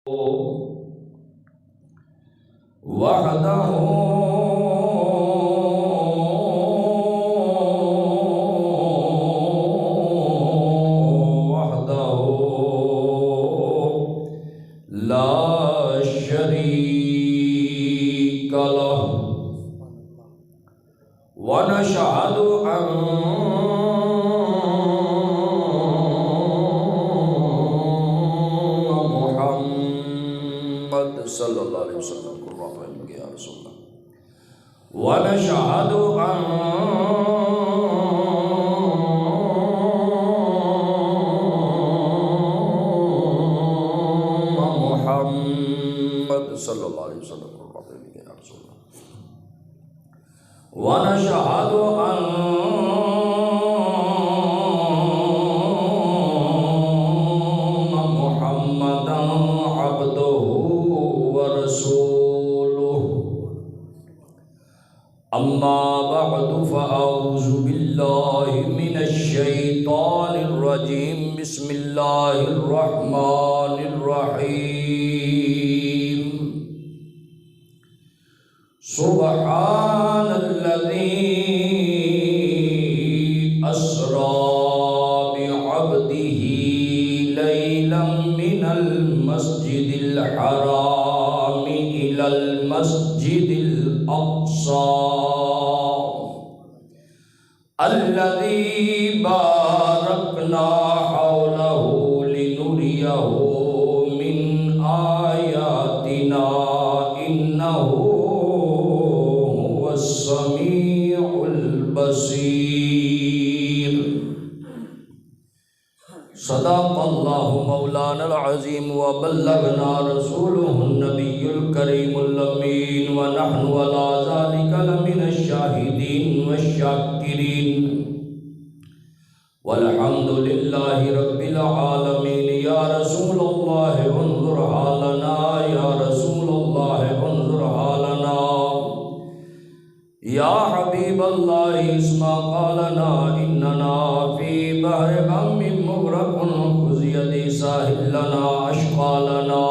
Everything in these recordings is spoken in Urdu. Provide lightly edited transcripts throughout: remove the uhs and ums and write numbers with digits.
وحده لا شريك له ونشهد أن محمد صلى الله عليه وسلم يا رسول الله ونشهد أن محمد صلى الله عليه وسلم يا رسول الله ونشهد أن محمدا عبده ورسوله أما بعد فأعوذ بالله من الشيطان الرجيم بسم الله الرحمن الرحيم سبحان الذي أسرى بعبده ليلا من المسجد الحرام إلى المسجد الأقصى الذي باركنا حوله لنريه من آياتنا إنه هو السميع البصير صدق الله مولانا العظيم وبلغنا رسوله النبي الكريم الأمين ونحن على ذلك لمن الشاهدين والشاكرين والحمد لله رب العالمين يا رسول الله انظر حالنا يا رسول الله انظر حالنا يا حبيب الله اسمع قالنا إننا في بحر غم مغرق خذ يدي ساحل لنا أشقالنا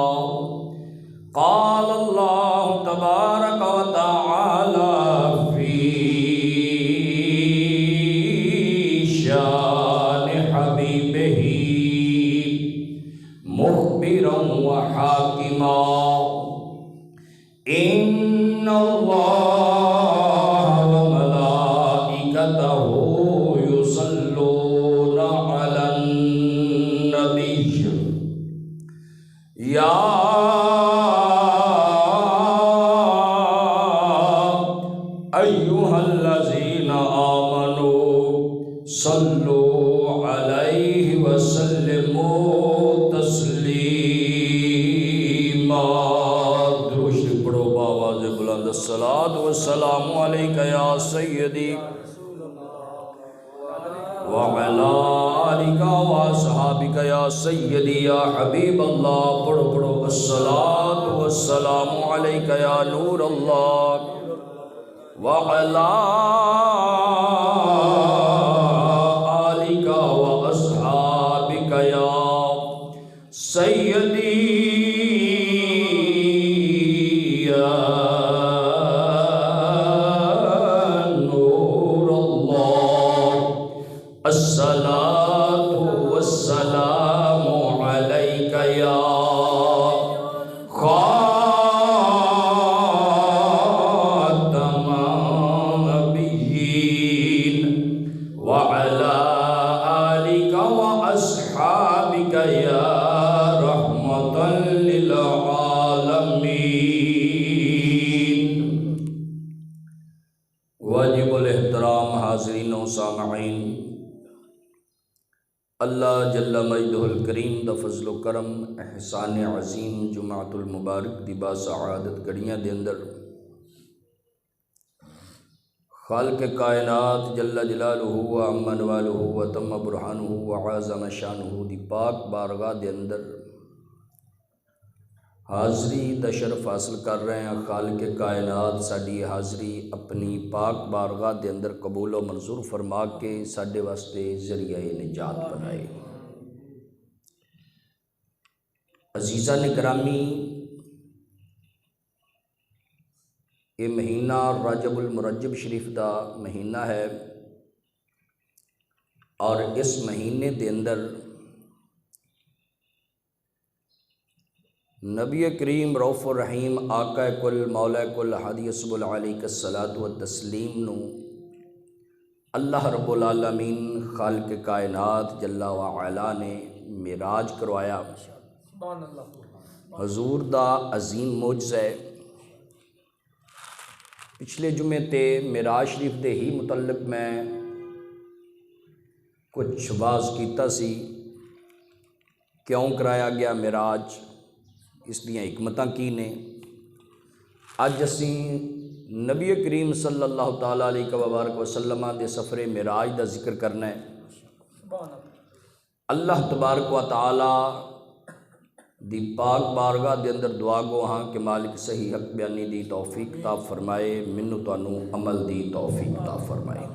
قال الله تبارك وتعالى في شان حبيبه مخبرا وحاكما إن الله وملائكته يصلون على النبي يا أيها الذين آمنوا صلوا عليه وسلموا تسليما درود پڑھو بآواز بلند الصلاۃ والسلام علیک یا سیدی وعلی آلک واصحابک یا سیدی یا حبیب اللہ پڑھو پڑھو الصلاۃ والسلام علیک یا نور اللہ وعلی آلک واصحابک یا سیدی یا نور اللہ الصلاۃ والسلام علیک یا خاتم النبیین وعلی آلک واصحابک یا رحمتا للعالمین واجب الاحترام حاضرین و سامعین اللہ جل مجدہ الکریم دا فضل و کرم احسان عظیم جمعۃ المبارک دی با سعادت گھڑیاں دے اندر خالق کائنات جل جلالہ و عم نوالہ و تم برہانہ و عظم شانہ دی پاک بارگاہ دے اندر حاضری دا شرف حاصل کر رہے ہیں۔ خالق کائنات ساڈی حاضری اپنی پاک بارگاہ دے اندر قبول و منظور فرما کے ساڈے واسطے ذریعہ نجات بنائے۔ عزیزان گرامی، یہ مہینہ رجب المرجب شریف دا مہینہ ہے، اور اس مہینے دے اندر نبی کریم رؤوف الرحیم آقا کل مولا کل ہادی اسب علیہ الصلاۃ والتسلیم نو اللہ رب العالمین خالق کائنات جل وعلا نے معراج کروایا۔ حضور دا عظیم معجزہ ہے۔ پچھلے جمعے تے معراج شریف دے ہی متعلق میں کچھ واز کیتا سی، کیوں کرایا گیا معراج، اس دیاں حکمتاں کی نے۔ اج اسیں نبی کریم صلی اللہ تعالیٰ علیہ وبارک وسلم دے سفر معراج دا ذکر کرنا ہے۔ اللہ تبارک و تعالیٰ دی پاک بارگاہ دے اندر دعا گو ہاں کہ مالک صحیح حق بیانی دی توفیق عطا فرمائے، منو تانوں عمل دی توفیق عطا فرمائے۔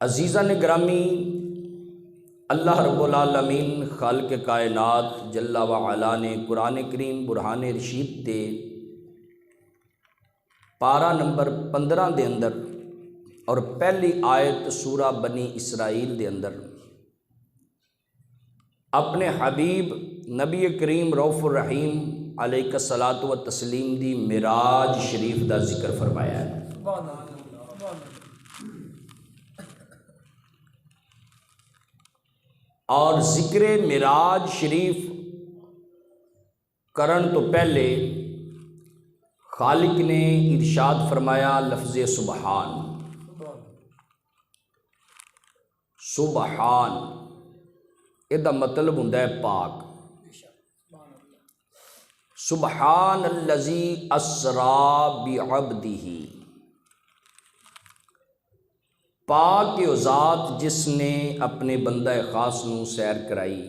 عزیزان گرامی، اللہ رب العالمین خالق کائنات جل وعلا نے قرآن کریم برہان رشید تے پارہ نمبر 15 دے اندر اور پہلی آیت سورہ بنی اسرائیل دے اندر اپنے حبیب نبی کریم رؤوف الرحیم علیہ الصلاۃ والتسلیم دی معراج شریف دا ذکر فرمایا ہے۔ اور ذکر معراج شریف کرن تو پہلے خالق نے ارشاد فرمایا لفظ سبحان۔ سبحان یہ مطلب ہوندا ہے پاک۔ سبحان الذی اسری بعبدہ، پاک وہ ذات جس نے اپنے بندہ خاص نو سیر کرائی،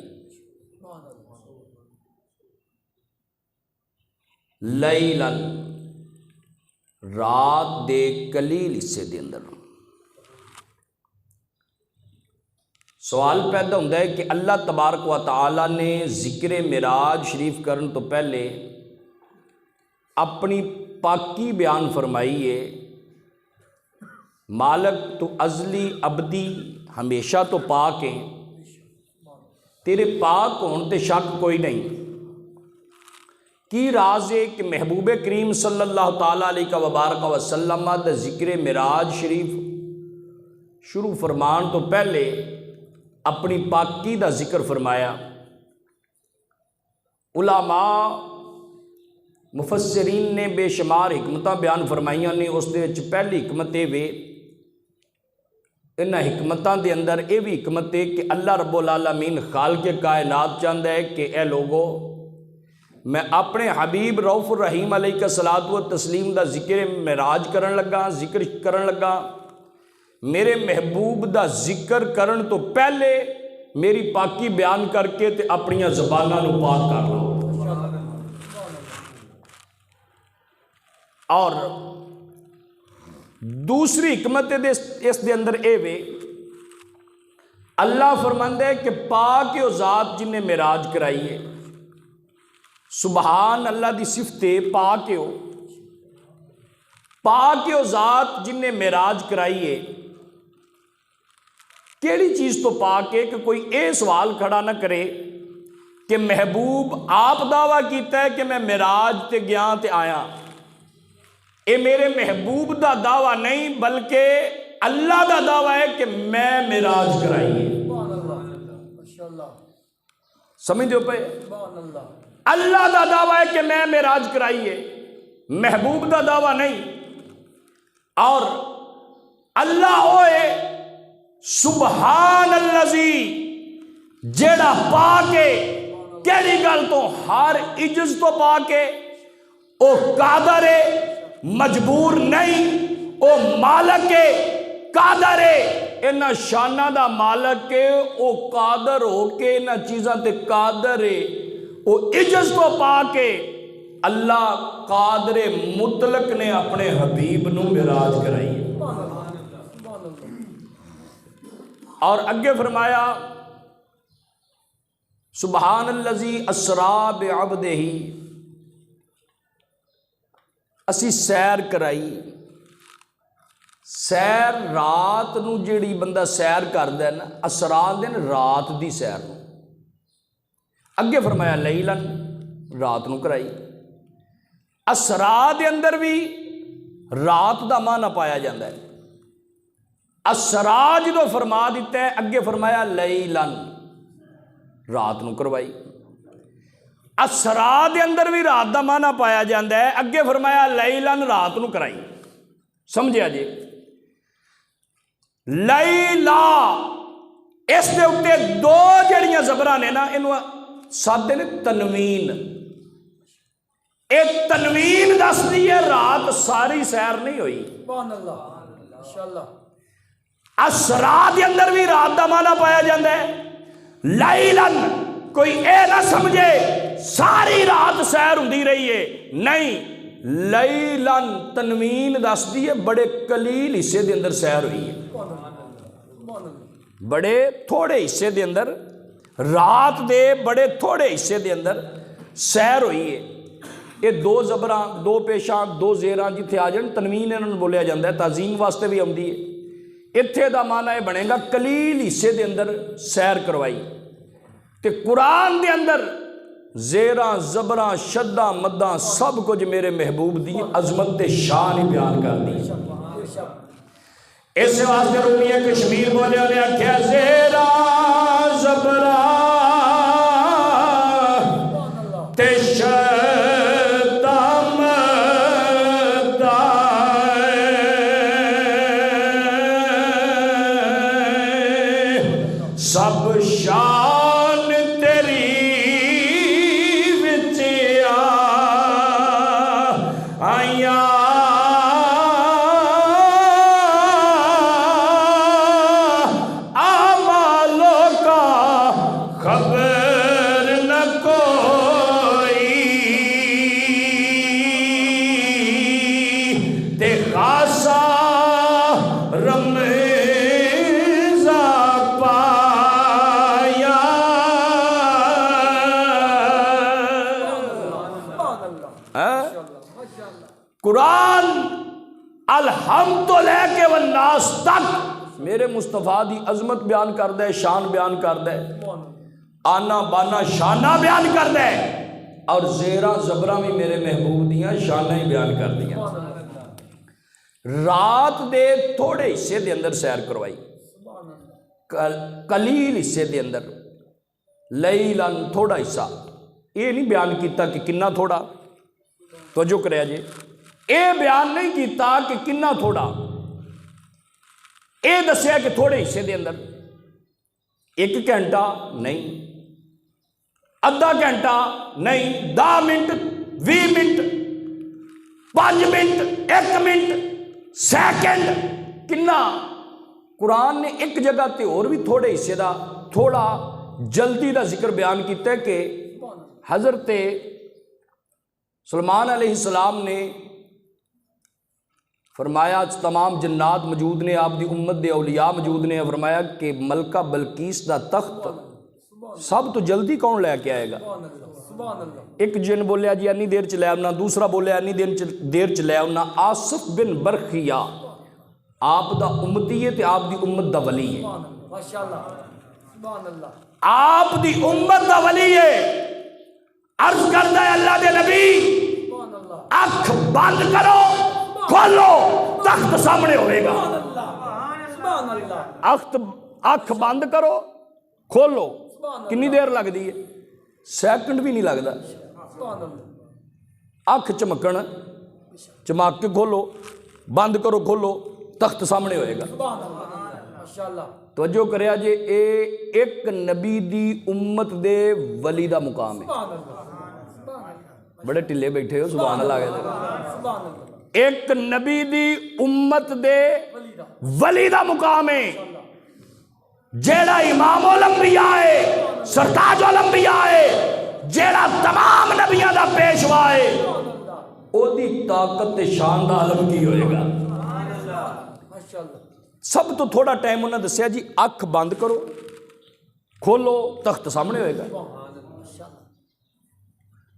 لیلاً رات دے قلیل حصے دے اندر۔ سوال پیدا ہوتا ہے کہ اللہ تبارک و تعالیٰ نے ذکر معراج شریف کرن تو پہلے اپنی پاکی بیان فرمائی ہے۔ مالک تو ازلی ابدی ہمیشہ تو پاک ہے، تیرے پاک ہون تے شک کوئی نہیں۔ کی راز ہے کہ محبوب کریم صلی اللہ تعالیٰ علیہ وبارک وسلم دا ذکر معراج شریف شروع فرمان تو پہلے اپنی پاکی دا ذکر فرمایا۔ علماء مفسرین نے بے شمار حکمتاں بیان فرمائیاں نے، اس دے وچ پہلی حکمت یہ وے، انہاں حکمتاں دے اندر یہ بھی حکمت ہے کہ اللہ رب العالمین خالق کائنات چاہتا ہے کہ اے لوگو، میں اپنے حبیب رؤوف الرحیم علیہ الصلاۃ والتسلیم دا ذکر معراج ذکر کرن لگا، میرے محبوب دا ذکر کرن تو پہلے میری پاکی بیان کر کے تے اپنیاں زباناں نو پاک کر لو۔ اور دوسری حکمت اس دے اندر اے وے، اللہ فرماندا ہے کہ پاک وہ ذات جن نے معراج کرائی ہے۔ سبحان اللہ دی صفت ہے پاک وہ، پاک وہ ذات جن نے معراج کرائی ہے۔ کیڑی چیز تو پاک ہے کہ کوئی اے سوال کھڑا نہ کرے کہ محبوب آپ دعویٰ کیتا ہے کہ میں معراج تے گیا تے آیا۔ اے میرے محبوب دا دعویٰ نہیں بلکہ اللہ دا دعویٰ ہے کہ میں معراج کرائی ہے۔ سمجھو پہ، اللہ دا دعویٰ ہے کہ میں معراج کرائی ہے، محبوب دا دعویٰ نہیں۔ اور اللہ ہوئے سبحان الذی جیڑا پاک ہے، کیڑی گل تو ہر عجز تو پاک ہے، او قادر ہے، مجبور نہیں، او مالک ہے، قادر ہے، انہاں شانہ دا مالک ہے، او قادر ہو کے انہاں چیزاں تے قادر ہے، او عجز تو پاک ہے۔ اللہ قادر مطلق نے اپنے حبیب نو معراج کرائی ہے۔ اور اگے فرمایا سبحان الذی اسرا بعبدہ، اسی سیر کرائی. سیر رات نو جیڑی بندہ سیر کردا ہے نا، اسرا دن رات دی سیر نو. اگے فرمایا لیلن، رات نو کرائی. اسرا دے اندر بھی رات دا معنی پایا جاتا ہے. اسرا جدو فرما دیتا ہے اگے فرمایا لیلن، رات نو کروائی. اسرا دے اندر بھی رات دا معنی پایا جاتا ہے، اگے فرمایا لیلن، رات نو کرائی. سمجھیا جی؟ لیلا اس دے اتے دو جڑیاں زبراں نے نا، انہوں سادے نے تنوین. ایک تنوین دس دی ہے رات ساری سیر نہیں ہوئی. سبحان اللہ، ماشاءاللہ. اسرا دے اندر بھی رات دا معنی پایا جاتا ہے. لیلن کوئی اے نہ سمجھے ساری رات سیر ہوندی رہی ہے، نہیں. لیلن تنوین دس دی ہے بڑے قلیل حصے دے اندر سیر ہوئی ہے، بڑے تھوڑے حصے دے اندر، رات دے بڑے تھوڑے حصے دے اندر سیر ہوئی ہے. یہ دو زبراں، دو پیشاں، دو زیراں جتھے آ جان تنوین انہوں نے بولیا جاتا ہے، تعظیم واسطے بھی آمدی ہے. اتھے دا معنی یہ بنے گا قلیل حصے دے اندر سیر کروائی. تے قرآن دے اندر زیراں، زبراں، شداں، مداں سب کچھ میرے محبوب دی عظمت تے شان ہی بیان کر دی. اس واسطے رومی کشمیر بولے انہیں آکھیا زیراں، زبراں تے شداں مداں سب شان تیری وچ آئیاں. خبر نہ کوئی تے خاصا رمضان پایا. قرآن الحمد لے کے والناس تک میرے مصطفیٰ دی عظمت بیان کر دے، شان بیان کر دے، آنا بانا شانہ بیان کر دے، اور زیرہ زبرہ بھی میرے محبوب دیاں شانہ ہی بیان کر دیا. رات دے تھوڑے حصے دے اندر سیر کروائی، قلیل حصے دے اندر. لیلن تھوڑا حصہ، یہ نہیں بیان کیتا کہ کنا تھوڑا، توجہ کریا جی، یہ بیان نہیں کیتا کہ کنا تھوڑا، یہ دسیا کہ تھوڑے حصے دے اندر 1 گھنٹہ نہیں، ادھا گھنٹہ نہیں، 10 minute, 20 minute, 5 minute, 1 minute, second, کنا. قرآن نے ایک جگہ تے اور بھی تھوڑے حصے دا، تھوڑا جلدی دا ذکر بیان کیتا ہے کہ حضرت سلیمان علیہ السلام نے فرمایا تمام جنات موجود نے، آپ دی امت دے اولیاء موجود نے، فرمایا کہ ملکہ بلقیس دا تخت سب تو جلدی کون لے کے آئے گا. ایک جن بولیا جی انی دیر چ لے آنا، دوسرا بولیا انی دیر چ لے آنا. آصف بن برخیہ آپ دا امتی ہے تے آپ دی امت دا ولی ہے، آپ دی امت دا ولی ہے. عرض کرتا ہے اللہ دے نبی اکھ بند کرو کھولو تخت سامنے ہوئے گا. اکھ بند کرو کھولو، کنی دیر لگ دی ہے؟ سیکنڈ بھی نہیں لگتا. اکھ چمکن، چمک کے کھولو، بند کرو کھولو، تخت سامنے ہوئے گا. توجہ کریا جے، اے ایک نبی دی امت دے ولی دا مقام ہے. بڑے ٹلے بیٹھے ہو، سبحان اللہ کہتے. ایک نبی دی امت دے ولی دا مقام ہے، جیڑا امام الانبیاء ہے، سرتاج الانبیاء ہے، جیڑا تمام نبیاں دا پیشوا ہے. او دی طاقت تے شان دا علم کی ہوئے گا. سب تو تھوڑا ٹائم انہوں نے دسیا جی اکھ بند کرو کھولو تخت سامنے ہوئے گا.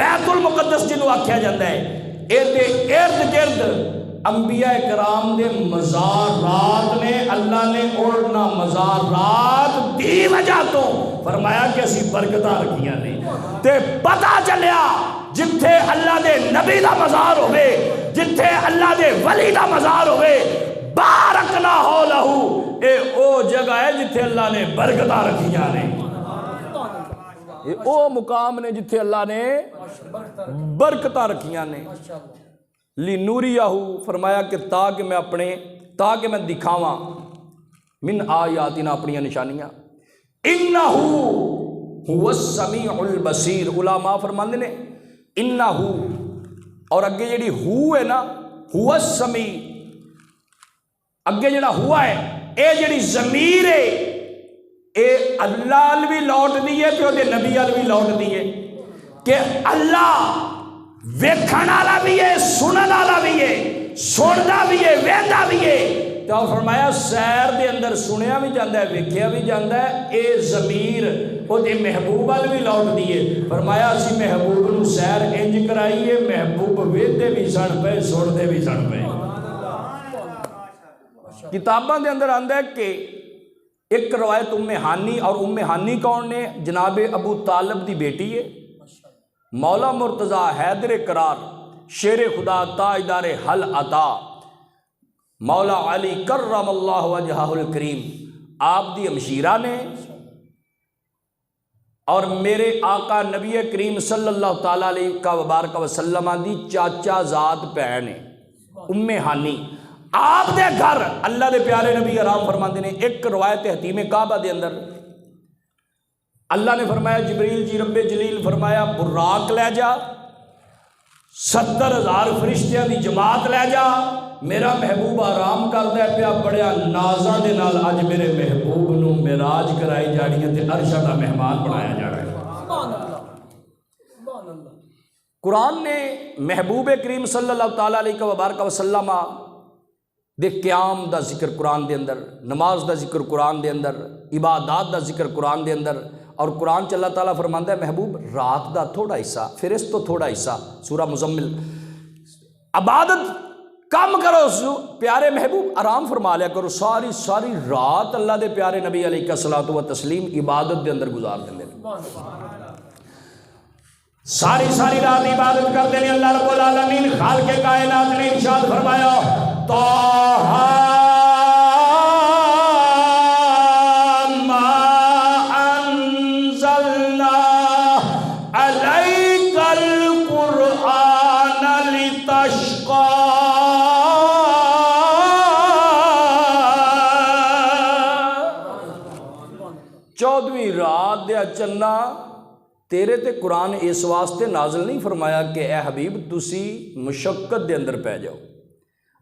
بیت المقدس جنوں آکھیا جاتا ہے، اے دے ارد گرد انبیاء کرام دے مزارات نے، اللہ نے اوڑنا مزارات دی وجہ تو فرمایا کہ اسی برکتاں رکھیاں نے، تے پتہ چلیا جتھے اللہ دے نبی دا مزار ہوئے، جتھے اللہ دے ولی دا مزار ہوئے، بارکنا ہو لہو، اے او جگہ ہے جتھے اللہ نے برکتاں رکھیاں نے، اے او مقام نے جتھے اللہ نے برکتاں رکھیاں نے۔ لِنُورِيَهُ فرمایا کہ تاکہ میں دکھاواں من آیاتنا اپنی نشانیاں، اِنَّهُ هُوَ السَّمِيعُ الْبَصِيرُ، علماء فرماندے نے اِنَّهُ، اور اگے جڑی ہو ہے نا، هُوَ السَّمِيعُ، اگے جڑا ہوا ہے اے جڑی ضمیر ہے اے اللہ ال بھی لوٹ دیئے تے او دے نبی ال بھی لوٹ دیئے کہ اللہ ویکھن والا بھی ہے، سنن والا بھی ہے، سندا بھی ہے، ویندا بھی ہے، تو فرمایا سیر دے اندر سنیا بھی جاندا ہے، ویکھیا بھی جاندا ہے، اے ضمیر او دے محبوب ال بھی لوٹ دیئے۔ فرمایا اسی محبوب نو سیر انج کرائیے، محبوب ویندے بھی سن پے، سنتے بھی سن پے۔ کتاباں دے اندر آندا ہے کہ ایک روایت ام ہانی، اور ام ہانی کون نے؟ جناب ابو طالب دی بیٹی ہے، مولا مرتضیٰ حیدر قرار، شیر خدا، تاجدار حل عطا، مولا علی کرم اللہ وجہہ الکریم، آپ دی ہمشیرہ نے اور میرے آقا نبی کریم صلی اللہ تعالیٰ علیہ وبارک وسلم دی چاچا ذات بہن ہے ام ہانی۔ آپ دے گھر اللہ دے پیارے نبی آرام فرماندے نے۔ ایک روایت حتیم کعبہ دے اندر اللہ نے فرمایا جبریل جی رب جلیل فرمایا براق لے جا، 70,000 فرشتیاں دی جماعت لے جا، میرا محبوب آرام کردا ہے پیا، بڑیا نازاں دے نال اج میرے محبوب نو معراج کرائی جانی ہے تے عرش دا مہمان بنایا جانا ہے۔ سبحان اللہ، سبحان اللہ۔ قرآن نے محبوب کریم صلی اللہ تعالیٰ علیہ وبارک وسلم دے قیام دا ذکر قرآن دے اندر، نماز دا ذکر قرآن دے اندر، عبادات دا ذکر قرآن دے اندر، اور قرآن چ اللہ تعالیٰ فرماندا ہے محبوب رات دا تھوڑا حصہ، پھر اس تو تھوڑا حصہ، سورہ مزمل، عبادت کم کرو، پیارے محبوب آرام فرما لیا کرو، ساری ساری رات اللہ دے پیارے نبی علیہ الصلوۃ والتسلیم عبادت دے اندر گزار دیندے، ساری ساری رات عبادت کرتے ہیں۔ اللہ رب العالمین خالق کائنات نے ارشاد فرمایا طٰہٰ ما انزلنا علیک القرآن لتشقی، 14ویں رات دیا چنا تیرے تے قرآن اس واسطے نازل نہیں فرمایا کہ اے حبیب تسی مشقت دے اندر پہ جاؤ۔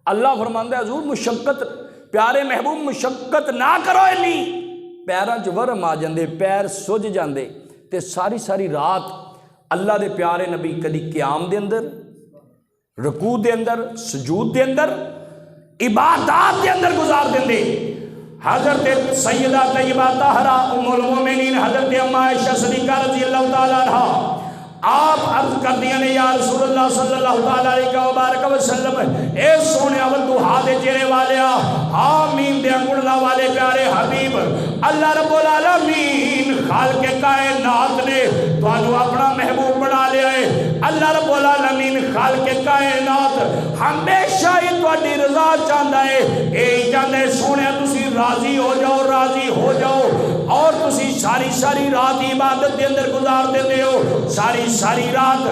اللہ فرماندا ہے حضور مشقت، پیارے محبوب مشقت نہ کرو، انی پیراں چ ورم آ جاندے، پیر سج جاندے، تے ساری ساری رات اللہ دے پیارے نبی کدی قیام دے اندر، رکوع دے اندر، سجود دے اندر، عبادات دے اندر گزار دیندے۔ حضرت سیدہ طیبہ طاہرہ ام المومنین حضرت اما عائشہ صدیقہ رضی اللہ تعالیٰ عنہ آپ عرض کر دیا نے یا رسول اللہ صلی اللہ تعالیٰ علیہ وبارک وسلم، اے سونے اول دوہا دے چہرے والیا، حامیم دے انگڑنا والے پیارے حبیب، اللہ رب العالمین خالق کائنات نے توانو اپنا محبوب بنا لیا ہے۔ اللہ رب العالمین خالق کائنات ہمیشہ ہی تواڈی رضا چاہتا ہے، اے چاہتا ہے سونے تسی راضی ہو جاؤ، راضی ہو جاؤ، اور تسی ساری ساری رات عبادت دے اندر گزار دیتے ہو، ساری ساری رات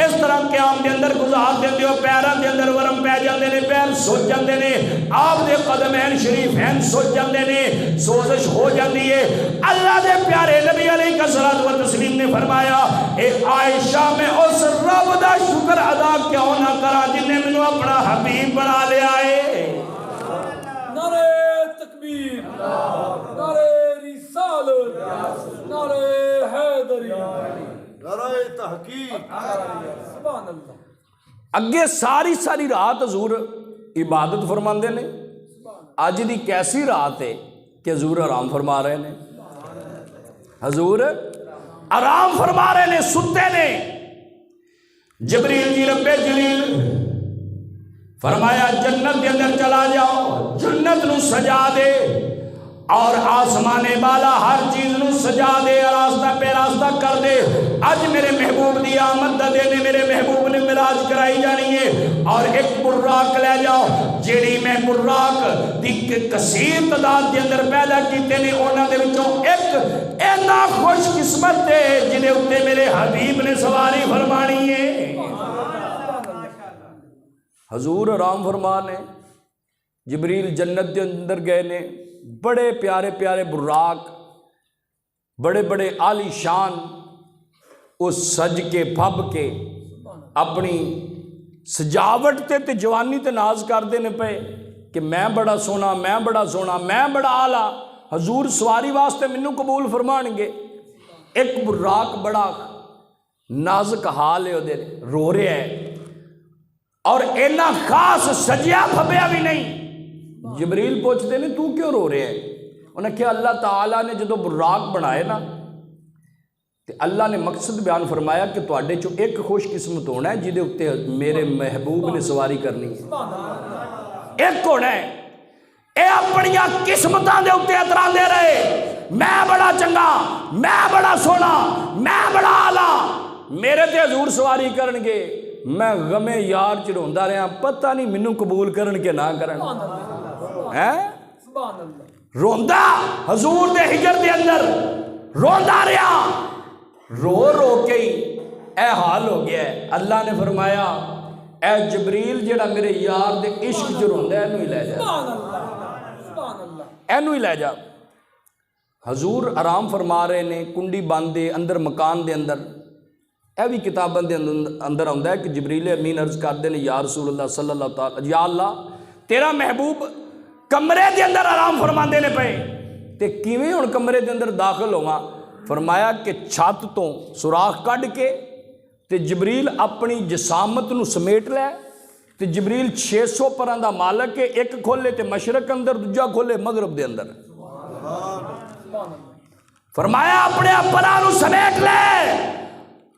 اس طرح قیام دے اندر گزار دیتے ہو، پیراں دے اندر ورم پہ جاندے نے، پیر سوج جاندے نے، آپ دے قدمین شریفین سوج جاندے نے، سوزش ہو جاندی ہے۔ اللہ دے پیارے نبی علیہ الصلوۃ والتسلیم نے فرمایا اے عائشہ میں اس رب دا شکر ادا کیوں نہ کرا جن نے مینوں اپنا حبیب بنا لیا ہے۔ نعرہ تکبیر، نعرہ رسالت، نعرہ حیدری، نعرہ تحقیق، سبحان اللہ۔ اگے ساری ساری رات حضور عبادت فرماندے نے، اج دی کیسی رات ہے کہ حضور آرام فرما رہے نے، حضور آرام فرما رہے نے، ستے نے۔ جبریل جی رب جلیل فرمایا جنت کے اندر چلا جاؤ، جنت نو سجا دے اور آسمان بالا ہر چیز نو سجا دے، راستہ پہ راستہ کر دے۔ اج میرے محبوب دی آمد دا دن، میرے محبوب نے معراج کرائی جانی ہے، اور ایک براق لے جاؤ جیڑی میں براق دی کثیر تعداد کے اندر پیدا کیتے نے، انہاں دے وچوں ایک اینا خوش قسمت ہے جنہیں اتے میرے حبیب نے سواری فرمانی ہے۔ حضور آرام فرمانے جبریل جنت کے اندر گئے نے، بڑے پیارے پیارے براق، بڑے بڑے عالی شان، اس سج کے پھب کے اپنی سجاوٹ تے جوانی تے ناز کر دینے پے کہ میں بڑا سونا، میں بڑا سونا، میں بڑا آلہ۔ حضور سواری واسطے منوں قبول فرمانگے۔ ایک براق بڑا نازک حال ہے، ادھر رو رہا ہے اور اینا خاص سجیا پھبیا بھی نہیں۔ جبریل پوچھتے نے تو کیوں رو رہے ہیں؟ انہیں کہا اللہ تعالیٰ نے جدو براق بنائے نا تو اللہ نے مقصد بیان فرمایا کہ تواڈے چو ایک خوش قسمت ہونا ہے جدے اتے میرے محبوب نے سواری کرنی ہے۔ ایک ہونا ہے اے اپنیاں قسمتاں دے اتے اعتراض دے رہے، میں بڑا چنگا، میں بڑا سونا، میں بڑا آلہ، میرے تے حضور سواری کرنگے، میں غم یار چڑھوندا رہا، پتہ نہیں منوں قبول کرن کے نہ کرن۔ روندہ حضور دے ہجر دے اندر روندہ رہا، رو رو کے اے حال ہو گیا ہے۔ اللہ نے فرمایا اے جبریل جڑا میرے یار دے عشق جو روندہ ہے اینو ہی لے جا، اینو ہی لے جا۔ حضور آرام فرما رہے نے، کنڈی باندھے اندر مکان دے اندر، اے بھی کتاباں دے اندر آندا ہے کہ جبریل امین عرض کر دے نے یا رسول اللہ صلی اللہ تعالی، یا اللہ تیرا محبوب کمرے دے اندر آرام فرما دینے پے تے کیویں ہن کمرے دے اندر داخل ہوواں؟ فرمایا کہ چھت تو سوراخ کڈ کے تے جبریل اپنی جسامت نو سمیٹ لے تے جبریل 600 پراں دا مالک ہے، ایک کھولے تے مشرق اندر، دوجا کھولے مغرب دے اندر۔ فرمایا اپنے پراں نو سمیٹ لے،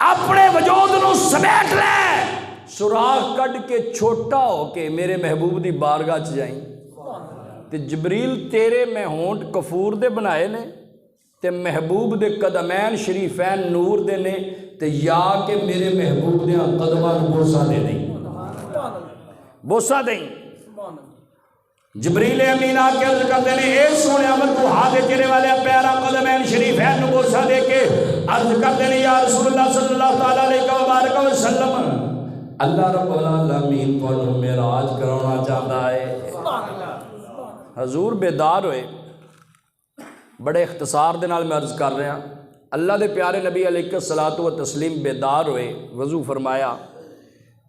اپنے وجود نو سمیٹ لے، سوراخ کڈ کے چھوٹا ہو کے میرے محبوب دی بارگاہ چ جائیں۔ تے جبریل تیرے میں ہونٹ کفور دے بنائے نے تے محبوب دے قدمین شریفین نور دے نے تے یا کہ میرے محبوب دے قدماں بوسہ دے دیں، بوسہ دیں۔ جبریل امین آ کے عرض کرتے ہیں اے سونے عمل تو ہاتھ چرے والے پیارا قدمین شریفین نو بوسہ دے کے عرض کرتے ہیں یا رسول اللہ صلی اللہ علیہ وبارک وسلم، اللہ رب العالمین کو معراج کرانا چاہتا ہے۔ حضور بیدار ہوئے، بڑے اختصار دے نال میں عرض کر رہا، اللہ دے پیارے نبی علیہ الصلوۃ والتسلیم بیدار ہوئے، وضو فرمایا،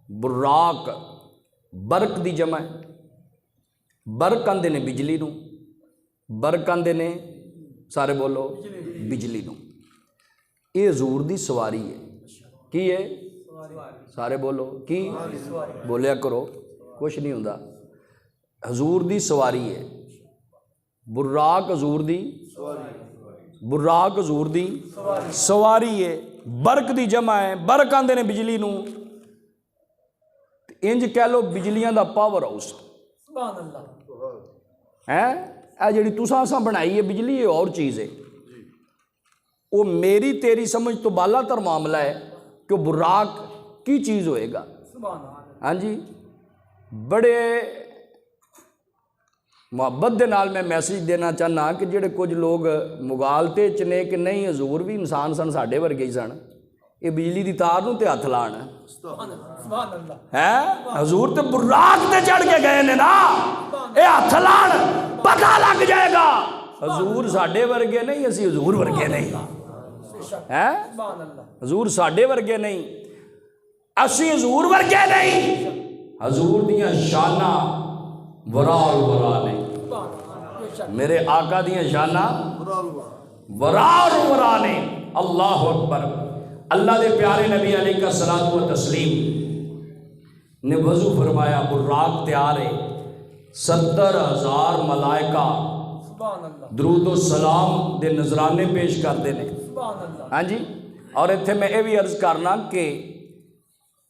براق برق دی جمع ہے، برق آندے نے بجلی نو، برق آندے نے سارے بولو بجلی نو، یہ حضور دی سواری ہے۔ کی ہے؟ سارے بولو کی؟ بولیا کرو، کچھ نہیں ہوندا، حضور دی سواری ہے۔ براق حضور دی، براق حضور دی سواری ہے، برق دی جمع ہے، برق آندے نے بجلی نو، انج کہہ لو بجلیاں دا پاور ہاؤس ہے۔ اے جڑی تساں اساں بنائی ہے بجلی، یہ اور چیز ہے، وہ میری تیری سمجھ تو بالا تر معاملہ ہے کہ براق کی چیز ہوئے گا۔ ہاں جی، بڑے محبت دے نال میں میسیج دینا چاہنا کہ جڑے کچھ لوگ مغالتے چنے کہ نہیں حضور بھی انسان سن، ساڈے ورگے ہی سن، یہ بجلی دی تار نو تے ہاتھ لان ہے، حضور تے براق تے چڑھ کے گئے نے نا، اے ہاتھ لان پتہ لگ جائے گا حضور ساڈے ورگے نہیں، اسی حضور ورگے نہیں ہے، حضور ساڈے ورگے نہیں، اسی حضور ورگے نہیں، حضور دیاں شاناں ورا ورا نے، میرے آقا دیاں شاناں ورا ورا نے۔ اللہ اکبر۔ اللہ دے پیارے نبی علیہ الصلوۃ والتسلیم نے وضو فرمایا، براق تیار ہے، 70,000 ملائکہ درود و سلام دے نذرانے پیش کرتے ہیں۔ ہاں جی، اور اتنے میں یہ بھی عرض کرنا کہ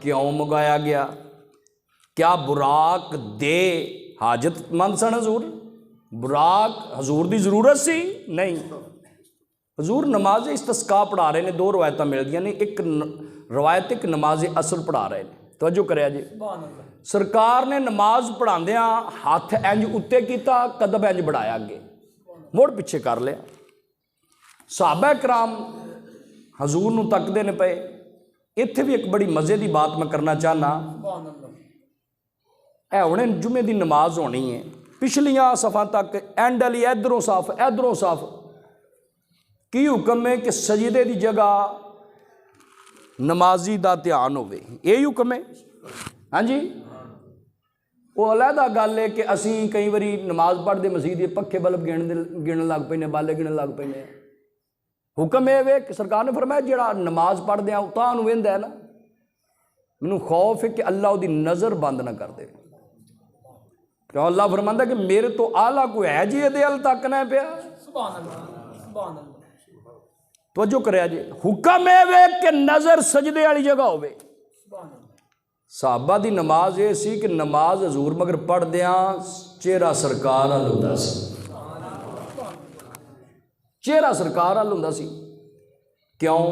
ਕਿਉਂ ਮੰਗਾਇਆ ਗਿਆ? کیا براق دے حاجت مند سن حضور؟ براق حضور دی ضرورت سی؟ نہیں. حضور نماز استسقاء پڑھا رہے ہیں. دو روایتیں مل گئی نے. ایک روایت ایک نماز اثر پڑھا رہے ہیں. توجہ کریا جی. سرکار نے نماز پڑھاندیاں ہاتھ انج اتے کیتا, قدم انج بڑھایا اگے, موڑ پیچھے کر لیا. صحابہ کرام حضور نو تکدے نے پئے. اتھے بھی ایک بڑی مزے دی بات میں کرنا چاہنا. اے ہونے جمعے دی نماز ہونی ہے, پچھلیاں صفاں تک اینڈ علی ادھروں صاف ادھروں صاف. کی حکم ہے کہ سجدے دی جگہ نمازی دا دھیان ہوئے, یہی حکم ہے. ہاں جی, وہ علیحدہ گل ہے کہ اسی کئی باری نماز پڑھ دے مسجد پکھے بلب گن لگ پے نے, بالے گن لگ پے نے. حکم ہے کہ سرکار نے فرمایا جڑا نماز پڑھ دیا تاں نو ویندا ہے نا, مینوں خوف ہے کہ اللہ دی نظر بند نہ کر دے. کیوں اللہ فرماندا کہ میرے تو اعلیٰ کوئی ہے جی دے ال تک نہ پیا. سبحان اللہ سبحان اللہ. توجہ کریا جی. حکم ہے کہ نظر سجدے والی جگہ ہوے. سبحان اللہ. صحابہ دی نماز یہ سی کہ نماز حضور مگر پڑھ دیاں چہرہ سرکار ال ہوندا سی, چہرہ سرکار ال ہوندا سی. کیوں؟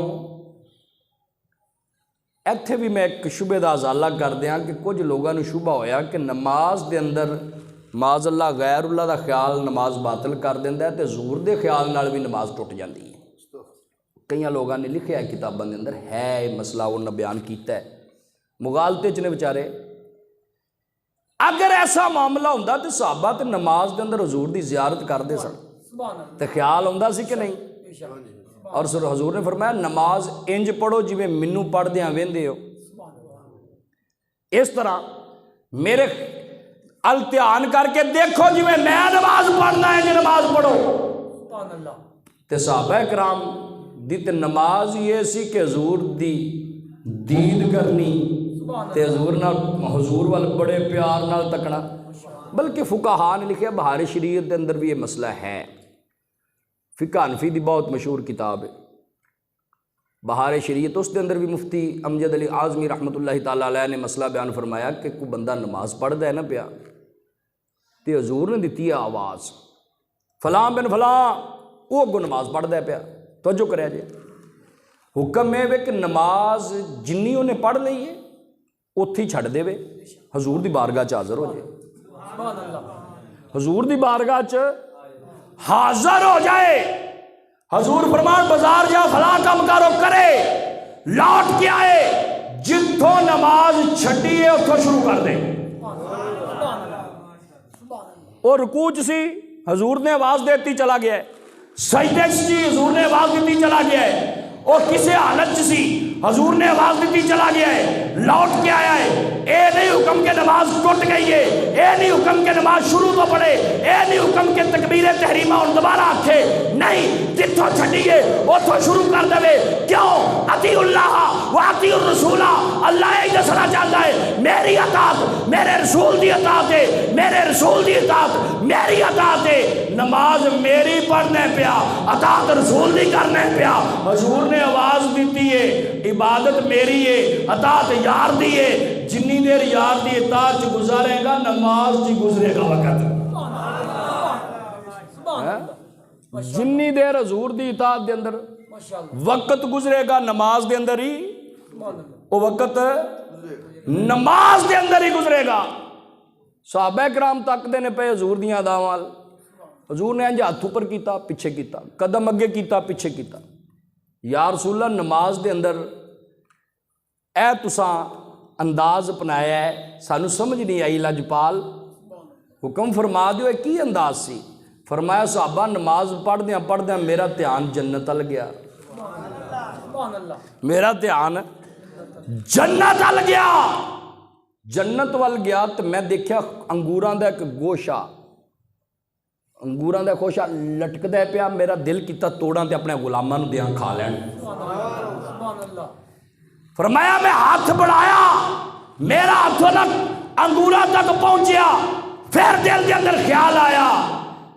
ایتھے بھی میں ایک شبے دا ازالہ کر دیاں کہ کچھ لوگاں نو شبہ ہویا کہ نماز دے اندر معاذ اللہ غیر اللہ دا خیال نماز باطل کر دیندا ہے تے حضور دے خیال نال بھی نماز ٹوٹ جاندی ہے. کئی لوگاں نے لکھیا ہے کتاباں دے اندر, ہے مسئلہ انہاں بیان کیتا ہے, مغالطے چ نے بیچارے. اگر ایسا معاملہ ہوندا تے صحابہ تے نماز دے اندر حضور دی زیارت کردے سن تے خیال ہوندا سی کہ نہیں؟ اور سر حضور نے فرمایا نماز انج پڑھو جویں مینوں پڑھ دیاں ویندے ہو. اس طرح میرے التیان کر کے دیکھو جویں میں نماز پڑھنا ہے, جو نماز پڑھو. سبحان اللہ. تے صحابہ کرام دی تے نماز یہ سی کہ حضور دی دید کرنی تے حضور نال حضور وال بڑے پیار نال تکنا. بلکہ فقہاء نے لکھیا بہار شریعت دے اندر بھی یہ مسئلہ ہے. فقہ حنفی دی بہت مشہور کتاب ہے بہار شریعت, اس دے اندر بھی مفتی امجد علی اعظمی رحمۃ اللہ تعالیٰ علیہ نے مسئلہ بیان فرمایا کہ کوئی بندہ نماز پڑھدا ہے نا پیا تے حضور نے دتی ہے آواز فلاں بن فلاں, وہ اگوں نماز پڑھدا ہے پیا. توجہ کریا جی. حکم ہے کہ نماز جنی انہیں پڑھ لئی ہے اتھی چھڑ دے وے, حضور دی بارگاہ چ حاضر ہو جائے. سبحان اللہ. حضور دی بارگاہ چ حاضر ہو جائے. حضور فرمان بازار جا فلاں کام کرو کرے, لوٹ کے آئے, جتھوں نماز چھٹی ہے اتھوں شروع کر دے. اور رکوع چ سی حضور نے آواز دیتی چلا گیا ہے, سجدے سی حضور نے آواز دیتی چلا گیا ہے, اور کسی حالت چ سی حضور نے آواز دیتی چلا گیا ہے, لوٹ کے آیا ہے. اے نہیں حکم کہ نماز ٹوٹ گئی ہے, اے نہیں حکم کہ نماز شروع تو پڑے, اے نہیں حکم کہ تکبیر تحریمہ اور دوبارہ آکھے نہیں, جتھوں چھڈیے اتھوں شروع کر دے. کیوں؟ اطیعوا اللہ و اطیعوا الرسول. اللہ یہ دسنا چاہتا ہے میری اطاعت میرے رسول دی اطاعت ہے, میرے رسول دی اطاعت میری اطاعت ہے. نماز میری پڑھنے پیا, اطاعت رسول دی کرنے پیا. حضور نے آواز دیتی ہے, عبادت میری ہے, اطاعت یار دی ہے. جنی دیر یار دی اطاعت گزارے گا نماز جی گزرے گا وقت. جنی دیر حضور دی اطاعت دے اندر وقت گزرے گا نماز دے اندر ہی, وہ وقت نماز دے اندر ہی گزرے گا. صحابہ کرام تکدے نے پے حضور دیاں اداواں, حضور نے انج ہاتھ اوپر کیتا پیچھے کیتا, قدم اگے کیتا پیچھے کیتا. یا رسول اللہ نماز دے اندر اے تساں انداز اپنایا ہے سانو سمجھ نہیں آئی لجپال, حکم فرما دیو کی انداز سی. فرمایا صحابہ نماز پڑھ دیاں میرا دھیان جنت ال گیا, میرا دھیان جنت ال گیا. جنت وال گیا تو میں دیکھا انگوراں دا ایک گوشہ, انگوراں دا خوشہ لٹکدا ہے پیا. میرا دل کیتا توڑاں تے اپنے غلاماں نوں دیاں کھا لین. فرمایا میں ہاتھ بڑھایا, میرا ہاتھ انگوراں تک پہنچیا. پھر دل دے اندر خیال آیا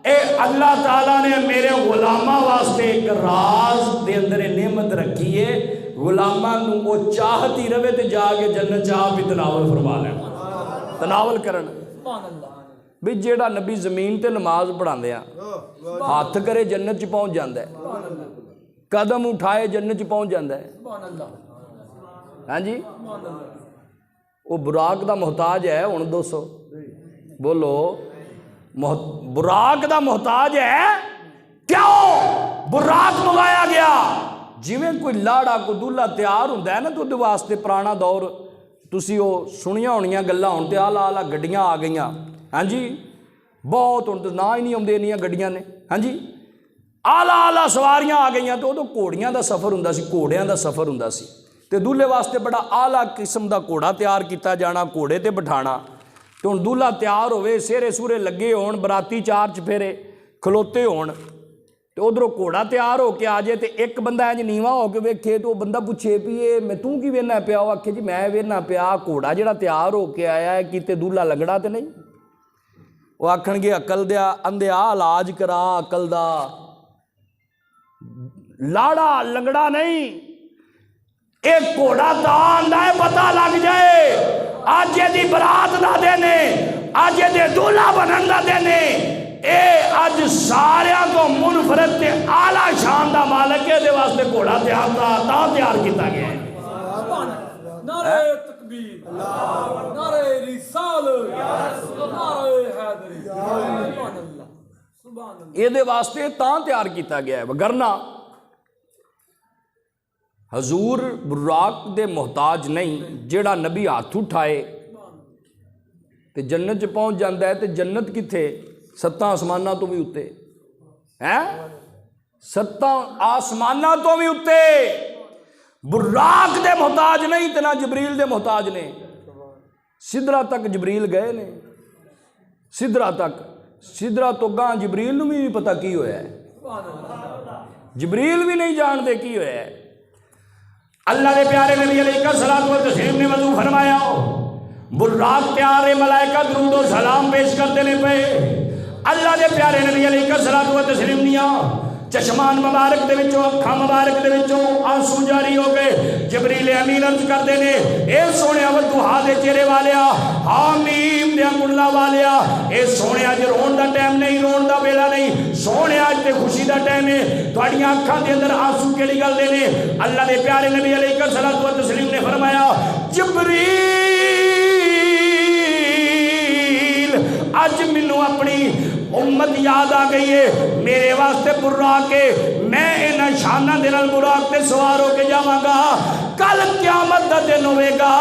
اے اللہ تعالیٰ نے میرے غلامہ واسطے ایک راز دے اندر نعمت رکھی ہے، غلامہ نو وہ چاہتی رہے تے جا کے جنت چاہ بھی تناول فرما لیں، تناول کرن سبحان اللہ بھی جیڑا نبی زمین تے نماز پڑھا دیا ہاتھ کرے جنت چ پہنچ جاندہ ہے، سبحان اللہ قدم اٹھائے جنت چ پہنچ جاندہ ہے۔ سبحان اللہ ہاں جی سبحان اللہ وہ براق دا محتاج ہے ہن 200 بولو براق دا محتاج ہے کیوں براق منگایا گیا جویں کوئی لاڑا کو دلہا تیار ہوندا ہے نا تو دے واسطے پرانا دور تسی وہ سنیاں ہونیاں گلاں ہن تے آلہ آلہ گڈیاں آ گئیاں ہاں جی بہت ہن تے نا ہی نہیں آندے انیاں گڈیاں نے ہاں جی آلہ آلہ سواریاں آ گئیاں تو گھوڑیاں دا سفر ہوندا سی گھوڑیاں دا سفر ہوندا سی تے دلہے واسطے بڑا آلہ قسم دا گھوڑا تیار کیتا جانا گھوڑے تے بٹھانا تو ہن دلہا تیار ہوئے سیرے سورے لگے ہون براتی چار چفیرے کھلوتے ہون تو ادھروں گھوڑا تیار ہو کے آ جائے تو ایک بندہ انج نیواں ہو کے ویکھے تو بندہ پوچھے پیے میں توں کی وینا پیا وہ آکھے جی میں وینا پیا گھوڑا جڑا تیار ہو کے آیا ہے کیتے دلہا لنگڑا تے نہیں وہ آکھن گے عقل دیا اندیا علاج کرا عقل دا لاڑا لنگڑا نہیں ایک گھوڑا تا آندا ہے پتہ لگ جائے آج یہ دی برات دا دینے آج یہ دے دلہا بنن دا دینے اے اج ساریاں تو منفرد تے اعلیٰ شان دا مالک ہے دے واسطے گھوڑا تیار کیتا گیا ہے سبحان اللہ نعرہ تکبیر نعرہ رسالت نعرہ حیدری سبحان اللہ سبحان اللہ یہ دے واسطے تاں تیار کیتا گیا ہے وگرنہ حضور براق دے محتاج نہیں جیڑا نبی ہاتھ اٹھائے تے جنت چ پہنچ جاندہ ہے تے جنت کتھے 7 آسمانہ تو بھی اتے ہیں 7 آسمانہ تو بھی اتے براق دے محتاج نہیں تے نہ جبریل دے محتاج نے سدرہ تک جبریل گئے نے سدرہ تک سدرہ تو گاں جبریل نو بھی پتہ کی ہویا ہے جبریل بھی نہیں جان دے کی ہویا ہے اللہ دے پیارے نبی علیہ الصلوۃ والتسلیم نے وضو فرمایا براق تیارے ملائکہ درود و سلام پیش کرتے نے پہ اللہ دے پیارے نبی علیہ الصلوۃ والتسلیم نیاں چشمان مبارک دے وچوں اکھاں مبارک دے وچوں آنسو جاری ہو گئے جبریل امین عرض کردے نے اے سونیا ودھا دے چہرے والیا حامیم دے انگلا والیا اے سونیا اج رون دا ٹائم نہیں رون دا ویلا نہیں سونیا اج تے خوشی دا ٹائم ہے تہاڈیاں اکھاں دے اندر آنسو کیڑی گل دے نے اللہ دے پیارے نبی علیہ الصلوۃ والتسلیم نے فرمایا جبریل اج مینوں اپنی امت یاد آ گئی ہے میرے واسطے براق کے میں انہاں شاناں دے نال براق تے سوار ہو کے جاواں گا کل قیامت دا دن ہوے گا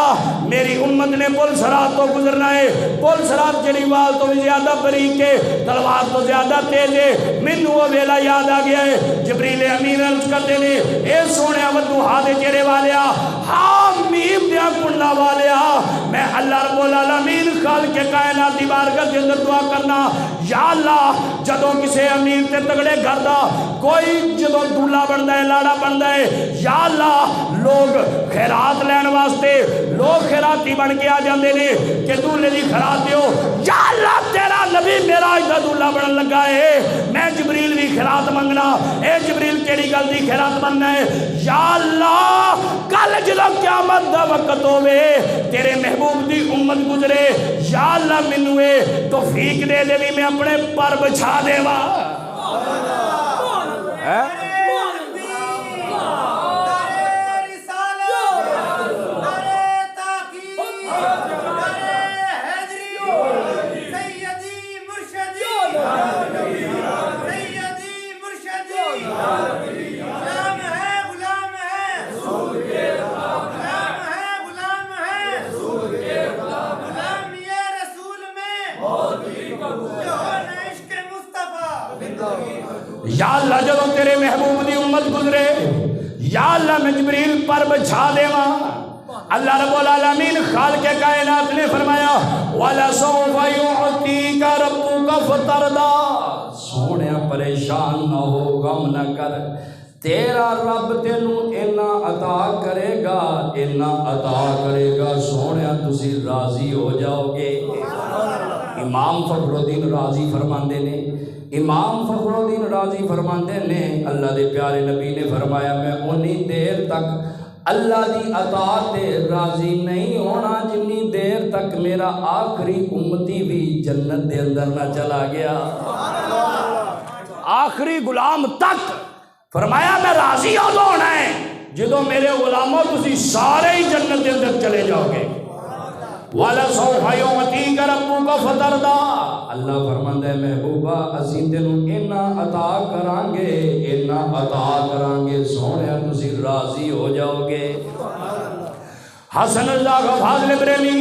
میری امت نے پل صراط تو گزرنا ہے پل صراط جڑی وال تو بھی زیادہ باریک ہے تلوار تو زیادہ تیز ہے مینوں وہ ویلا یاد آ گیا ہے جبریل امین عرض کرتے نے اے سونیا ودھا دے چہرے والیا حامیم دے کنڈا والیا میں اللہ رب العالمین خالق کائنات دی بارگاہ دے اندر دعا کرنا یا اللہ جدوں کسے امیر تے تگڑے گھر دا کوئی جدوں دولہا بندا ہے لاڑا بندا ہے یا اللہ لوگ خیرات لین واسطے لوگ خیراتی بن کے آ جاندے نے کہ دولہے دی خیرات دیو یا اللہ تیرا نبی معراج دا دولہا بنن لگا ہے میں جبریل بھی خیرات منگنا اے جبریل کیڑی گل دی خیرات مننا ہے یا اللہ کل جدوں قیامت دا وقت ہوے تیرے محبوب دی امت گزرے یا اللہ مینوں اے توفیق دے دے بھی میں اپنے پر بچھا دے وا یا اللہ جدوں تیرے محبوب دی امت گزرے یا اللہ میں جبریل پر بچھا دے ماں اللہ رب العالمین خالق کائنات نے فرمایا وَلَسَوْفَ يُعْتِيكَ رَبُّكَ فَتَرْضَىٰ سونیا پریشان نہ ہو غم نہ کر تیرا رب تینوں اینا عطا کرے گا سونیا تسی راضی ہو جاؤ گے امام فخر الدین رازی فرماندے نے امام فخرالدین رازی فرماندے نے اللہ دے پیارے نبی نے فرمایا میں اونی دیر تک اللہ دی اطاعت تے راضی نہیں ہونا جنی دیر تک میرا آخری امتی بھی جنت دے اندر نہ چلا گیا۔ آخری غلام تک فرمایا میں راضی ہو ہونا ہے جدو میرے غلاموں تسی سارے ہی جنت دے اندر چلے جاؤ گے۔ وَلَسَوْفَ يُعْطِيكَ رَبُّكَ فَتَرْضَىٰ، اللہ فرماندا ہے محبوبہ اسی تینوں اینا عطا کران گے سونیا تسی راضی ہو جاؤ گے۔ حسن اللہ کا فاضل بریلی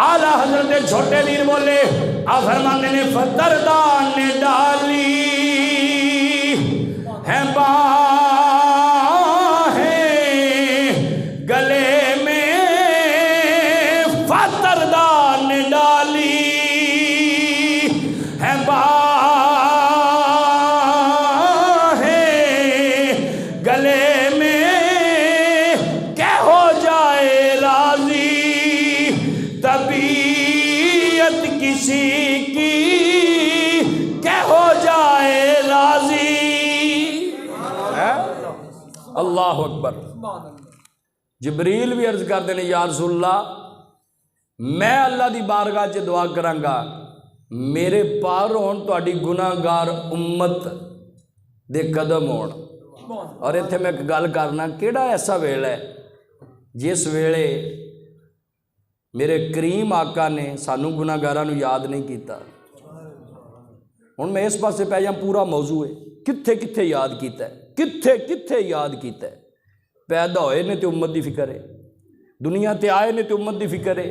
اعلیٰ حضرت چھوٹے پیر بولے آپ فرماندے نے فتردان نے ڈالی ہے اللہ اکبر۔ جبریل بھی عرض کر دینے یا رسول اللہ میں اللہ دی بارگاہ چ دعا کروں گا میرے پار ہون تہاڈی گناہگار امت دے قدم ہون۔ اور ایتھے میں ایک گل کرنا کیڑا ایسا ویلا ہے جس ویلے میرے کریم آقا نے سانو گناہگاراں نو یاد نہیں کیتا۔ ہن میں اس پاسے پہ جاں پورا موضوع ہے کتھے کتھے یاد کیتا ہے کتھے کتھے یاد کیتا ہے۔ پیدا ہوئے نے تے امت دی فکر ہے، دنیا تے آئے نے تے امت دی فکر ہے،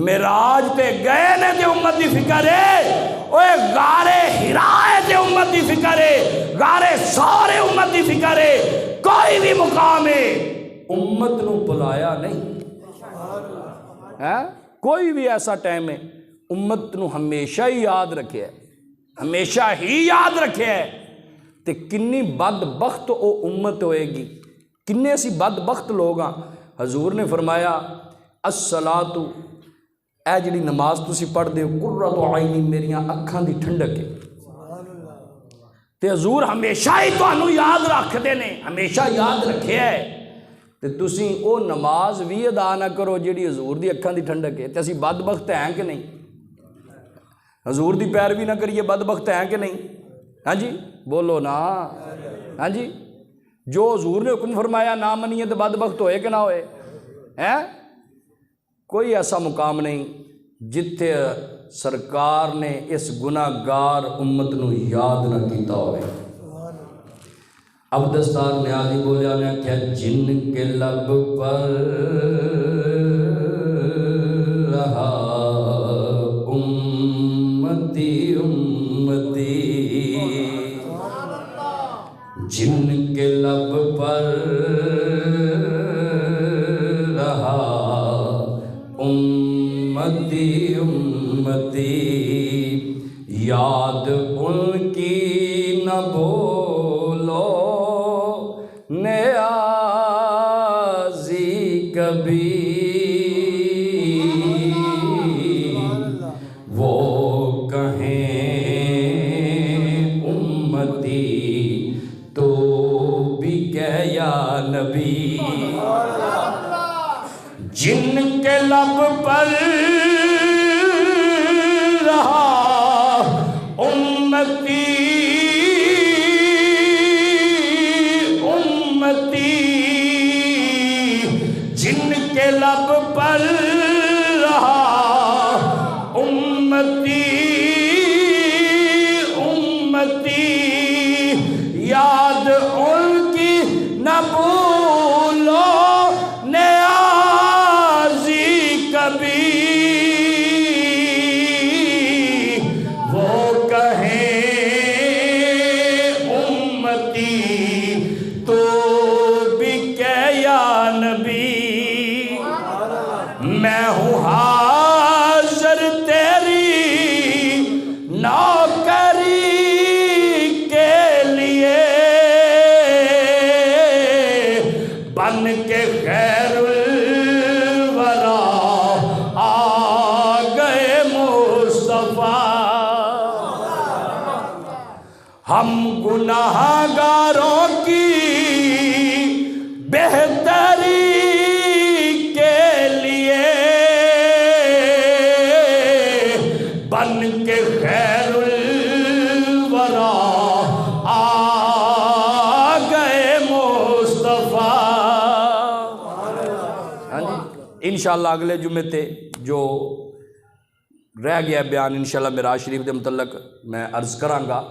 معراج تے گئے نے تے امت دی فکر ہے، اوے غار حرا تے امت دی فکر ہے، غار ثور امت دی فکر ہے۔ کوئی بھی مقام ہے امت نو بلایا نہیں ہے، کوئی بھی ایسا ٹائم ہے امت نو ہمیشہ ہی یاد رکھے ہے، ہمیشہ ہی یاد رکھے ہے۔ تے کنی بدبخت او امت ہوئے گی، کنے ایسی بدبخت لوگ ہاں۔ حضور نے فرمایا الصلاۃ اے جڑی نماز تسی پڑھ دے قرۃ عینی میریاں اکھاں دی ٹھنڈک ہے۔ تے حضور ہمیشہ ہی تانوں یاد رکھدے نے، ہمیشہ یاد رکھے ہے تے تسی او نماز بھی ادا نہ کرو جڑی حضور دی اکھاں دی ٹھنڈک ہے تے اسی بدبخت ہیں کہ نہیں؟ حضور دی پیروی نہ کریے بدبخت ہیں کہ نہیں؟ ہاں جی بولو نا، ہاں جی جو حضور نے حکم فرمایا نہ منیے تو بدبخت ہوئے کہ نہ ہوئے ہیں؟ کوئی ایسا مقام نہیں جتھے سرکار نے اس گناہگار امت نو یاد نہ کیتا ہوئے۔ اب دستار نیازی بولیا نے کیا جن کے لب پر رہا امتی امتی، جن کے لب پر رہا امتی امتی، یاد ان کی نہ بھولو نیازی کبھی، وہ کہیں امتی تو بھی کہ یا نبی، جن کے لب پر رہا امتی امتی، جن کے لب پر رہا امتی امتی، یاد ان کی نہ بھولو نیازی کبھی، وہ کہیں امتی تو بھی کہ یا نبی، میں ہوں حاضر تیری نوکری کے لیے، بن کے خیر الورا آ گئے مصطفیٰ۔ ہم گناہگاروں کی بہتری کے لیے بن کے خیر الورا آ گئے مصطفیٰ۔ انشاءاللہ اگلے جمعے تے جو رہ گیا بیان انشاءاللہ معراج شریف دے متعلق میں عرض کراں گا۔